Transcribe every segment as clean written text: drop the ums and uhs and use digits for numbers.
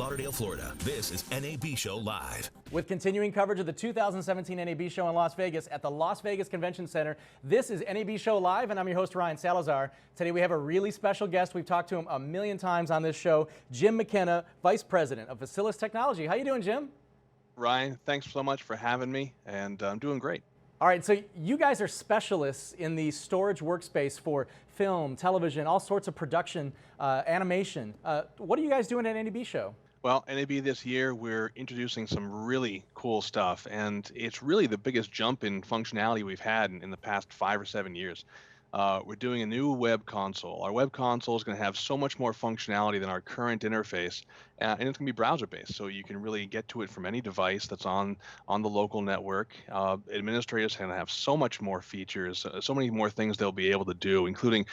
Lauderdale, Florida, this is NAB Show Live. With continuing coverage of the 2017 NAB Show in Las Vegas at the Las Vegas Convention Center, this is NAB Show Live, and I'm your host, Ryan Salazar. Today we have a really special guest. We've talked to him a million times on this show, Jim McKenna, Vice President of Facilis Technology. How you doing, Jim? Ryan, thanks so much for having me, and I'm doing great. All right, so you guys are specialists in the storage workspace for film, television, all sorts of production, animation. What are you guys doing at NAB Show? Well, NAB this year, we're introducing some really cool stuff, and it's really the biggest jump in functionality we've had in the past 5 or 7 years. We're doing a new web console. Our web console is going to have so much more functionality than our current interface, and it's going to be browser-based, so you can really get to it from any device that's on the local network. Administrators are going to have so much more features, so many more things they'll be able to do, including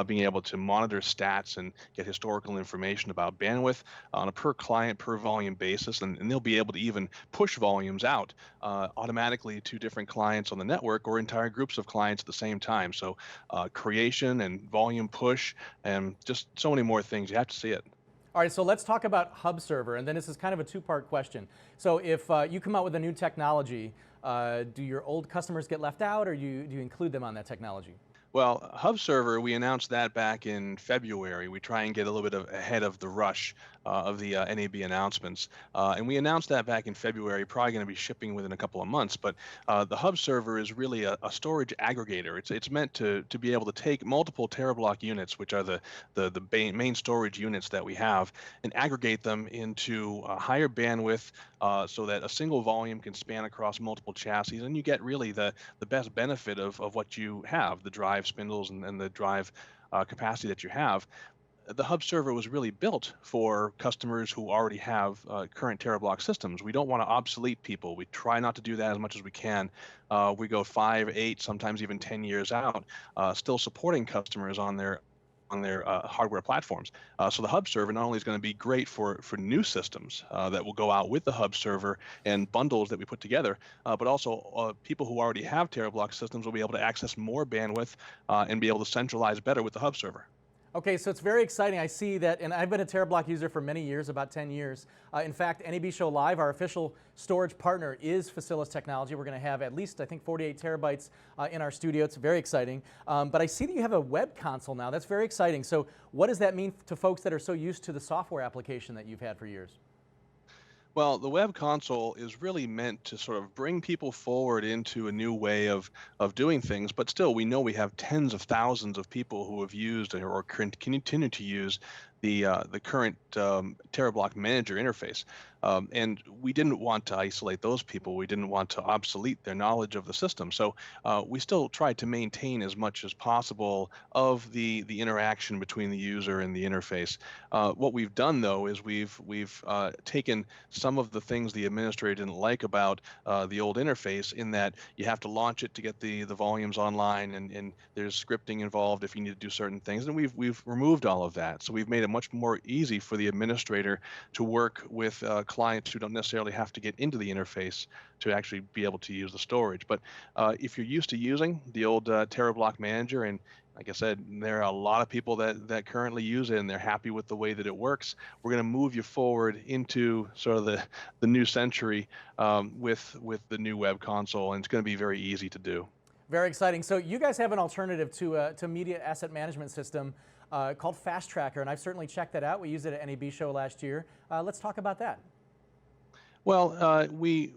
being able to monitor stats and get historical information about bandwidth on a per-client, per-volume basis, and they'll be able to even push volumes out automatically to different clients on the network or entire groups of clients at the same time. So creation and volume push and just so many more things. You have to see it. All right, so let's talk about Hub Server, and then this is kind of a two-part question. So if you come out with a new technology, do your old customers get left out, or do you include them on that technology? Well, Hub Server, we announced that back in February. We try and get a little bit ahead of the rush of the NAB announcements. And we announced that back in February, probably going to be shipping within a couple of months. But the Hub Server is really a storage aggregator. It's meant to be able to take multiple terablock units, which are the main storage units that we have, and aggregate them into higher bandwidth so that a single volume can span across multiple chassis. And you get really the best benefit of what you have, the drive spindles and the drive capacity that you have. The Hub Server was really built for customers who already have current terablock systems. We don't want to obsolete people. We try not to do that as much as we can. We go 5, 8, sometimes even 10 years out, still supporting customers on their hardware platforms. So the Hub Server not only is going to be great for new systems that will go out with the Hub Server and bundles that we put together, but also people who already have terablock systems will be able to access more bandwidth and be able to centralize better with the Hub Server. Okay, so it's very exciting. I see that, and I've been a terablock user for many years, about 10 years. In fact, NAB Show Live, our official storage partner, is Facilis Technology. We're going to have at least, I think, 48 terabytes in our studio. It's very exciting. But I see that you have a web console now. That's very exciting. So what does that mean to folks that are so used to the software application that you've had for years? Well, the web console is really meant to sort of bring people forward into a new way of doing things, but still we know we have tens of thousands of people who have used or continue to use the current terablock manager interface. And we didn't want to isolate those people. We didn't want to obsolete their knowledge of the system. So we still tried to maintain as much as possible of the interaction between the user and the interface. What we've done, though, is we've taken some of the things the administrator didn't like about the old interface, in that you have to launch it to get the volumes online, and there's scripting involved if you need to do certain things. And we've removed all of that. So we've made it much more easy for the administrator to work with clients who don't necessarily have to get into the interface to actually be able to use the storage. But if you're used to using the old terablock manager, and like I said, there are a lot of people that currently use it and they're happy with the way that it works, we're going to move you forward into sort of the new century with the new web console, and it's going to be very easy to do. Very exciting. So you guys have an alternative to media asset management system called Fast Tracker, and I've certainly checked that out. We used it at NAB Show last year. Let's talk about that. Well, we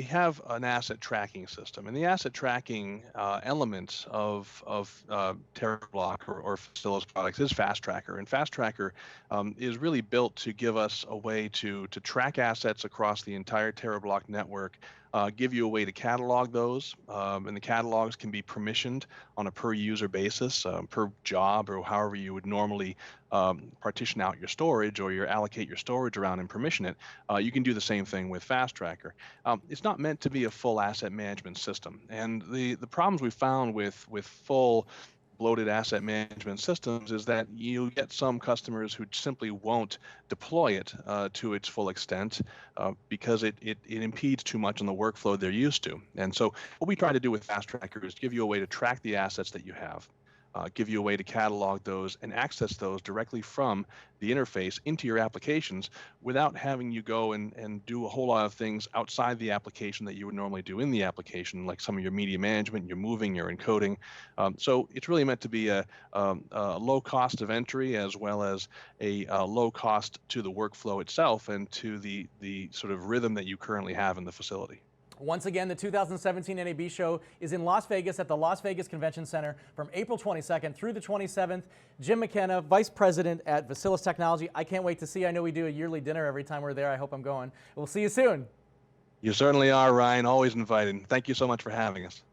have an asset tracking system, and the asset tracking elements of terablock or Facilis products is Fast Tracker. And Fast Tracker is really built to give us a way to track assets across the entire terablock network, give you a way to catalog those, and the catalogs can be permissioned on a per user basis, per job, or however you would normally partition out your storage or allocate your storage around and permission it. You can do the same thing with Fast Tracker. It's not meant to be a full asset management system, and the problems we found with full bloated asset management systems is that you get some customers who simply won't deploy it to its full extent because it impedes too much on the workflow they're used to. And so what we try to do with Fast Tracker is give you a way to track the assets that you have. give you a way to catalog those and access those directly from the interface into your applications without having you go and do a whole lot of things outside the application that you would normally do in the application, like some of your media management, your moving, your encoding. So it's really meant to be a low cost of entry, as well as a low cost to the workflow itself and to the sort of rhythm that you currently have in the facility. Once again, the 2017 NAB show is in Las Vegas at the Las Vegas Convention Center from April 22nd through the 27th. Jim McKenna, Vice President at Facilis Technology. I can't wait to see. I know we do a yearly dinner every time we're there. I hope I'm going. We'll see you soon. You certainly are, Ryan. Always invited. Thank you so much for having us.